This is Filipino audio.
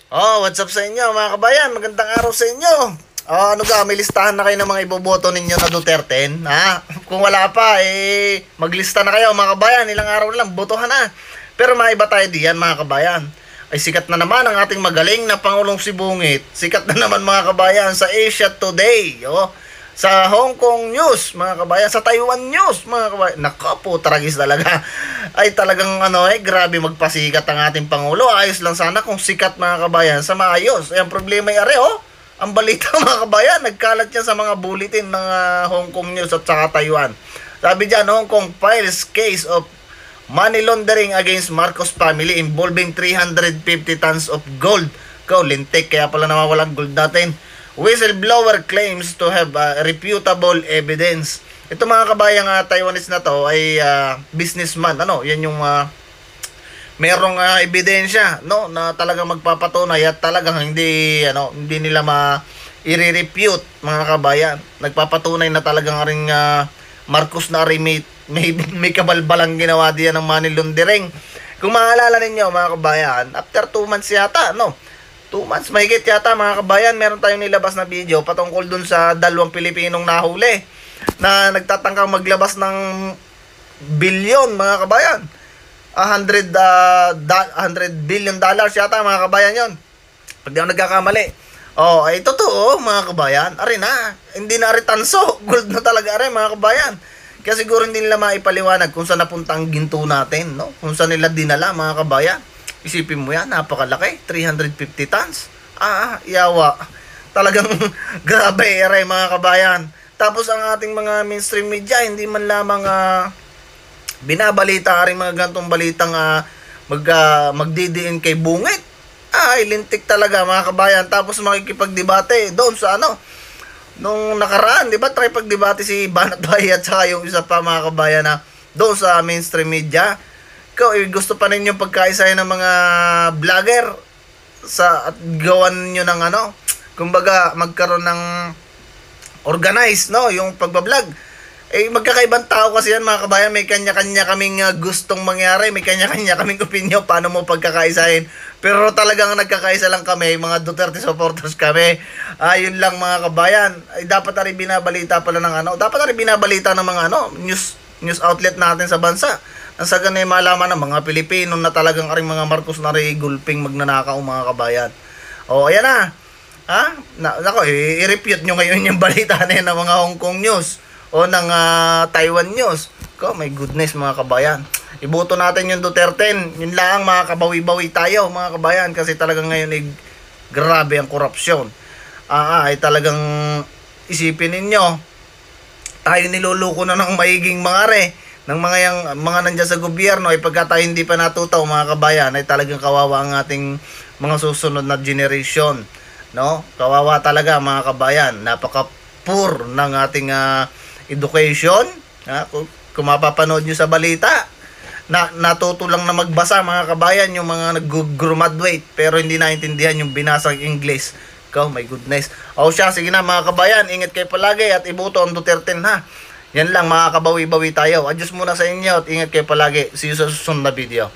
Oh, what's up sa inyo mga kabayan? Magandang araw sa inyo. Oh, ano ga, may listahan na kayo ng mga iboboto ninyo na Duterte, ha? Kung wala pa, maglista na kayo mga kabayan. Ilang araw na lang, botohan na. Pero maiba tayo diyan mga kabayan. Ay sikat na naman ang ating magaling na Pangulong Sibungit. Sikat na naman mga kabayan sa Asia Today. Oh, sa Hong Kong News, mga kabayan, sa Taiwan News, mga kabayan. Naka po, tragis talaga. Ay talagang grabe magpasikat ang ating Pangulo. Ayos lang sana kung sikat mga kabayan sa maayos. Ay ang problema ay ang balita mga kabayan, nagkalat yan sa mga bulletin ng Hong Kong News at saka Taiwan. Sabi dyan, Hong Kong files case of money laundering against Marcos family involving 350 tons of gold. Lintik, kaya pala nawawalang gold natin. Whistleblower claims to have reputable evidence. Ito mga kabayang Taiwanese na to ay businessman. Yan yung merong ebidensya, na talagang magpapatunay at talagang hindi nila i-refute mga kabayan. Nagpapatunay na talagang ring Marcos na rin may kabalbalang ginawa diyan ng money laundering. Kung maalala ninyo mga kabayan, after 2 months yata, 2 months mahigit yata mga kabayan, meron tayong nilabas na video patungkol dun sa 2 Pilipinong nahuli na nagtatangkang maglabas ng bilyon mga kabayan. 100 billion dollars yata mga kabayan yon. Pag di ako nagkakamali. Ay totoo mga kabayan. Ari na, hindi na ari tanso. Gold na talaga ari mga kabayan. Kaya siguro hindi nila maipaliwanag kung saan napunta ang ginto natin, kung saan nila dinala mga kabayan. Isipin mo yan, napakalaki, 350 tons. Yawa. Talagang grabe ere mga kabayan. Tapos ang ating mga mainstream media, hindi man lamang binabalita rin mga gantong balitang magdidiin kay Bungit. Lintik talaga mga kabayan. Tapos makikipagdebate doon sa nung nakaraan, di ba? Nakipagdebate si Banat Bay at saka yung isa pa mga kabayan na doon sa mainstream media. Gusto pa rin yung pagkaisayan ng mga vlogger at gawan nyo ng kumbaga magkaroon ng organized, yung pagbablog. Magkakaibang tao kasi yan mga kabayan, may kanya-kanya kaming gustong mangyari, may kanya-kanya kaming opinion paano mo pagkakaisahin. Pero talagang nagkakaisa lang kami, mga Duterte supporters kami. Yun lang mga kabayan. Dapat rin binabalita pala ng dapat rin binabalita ng mga news outlet natin sa bansa. Nasa ganay malaman ng mga Pilipino na talagang aring mga Marcos na rin gulping magnanakaw mga kabayan. Ayan na. I-refute nyo ngayon yung balita na yun ng mga Hong Kong News o ng Taiwan News. My goodness mga kabayan. Iboto natin yung Duterte. Yun lang mga kabawi-bawi tayo mga kabayan kasi talagang ngayon grabe ang korupsyon. Ay talagang isipin ninyo, tayo niluluko na ng maiging mga ng mga nandiyan sa gobyerno ay pagka tayo hindi pa natutaw mga kabayan ay talagang kawawa ang ating mga susunod na generation, kawawa talaga mga kabayan. Napaka-poor ng ating education. Kung mapapanood nyo sa balita, natuto lang na magbasa mga kabayan yung mga nag-graduate pero hindi naintindihan yung binasang English. My goodness. Sige na mga kabayan, ingat kayo palagi at iboto ang Duterte ha. Yan lang mga kabawi-bawi tayo. Adjust muna sa inyo at ingat kayo palagi. See you sa susunod na video.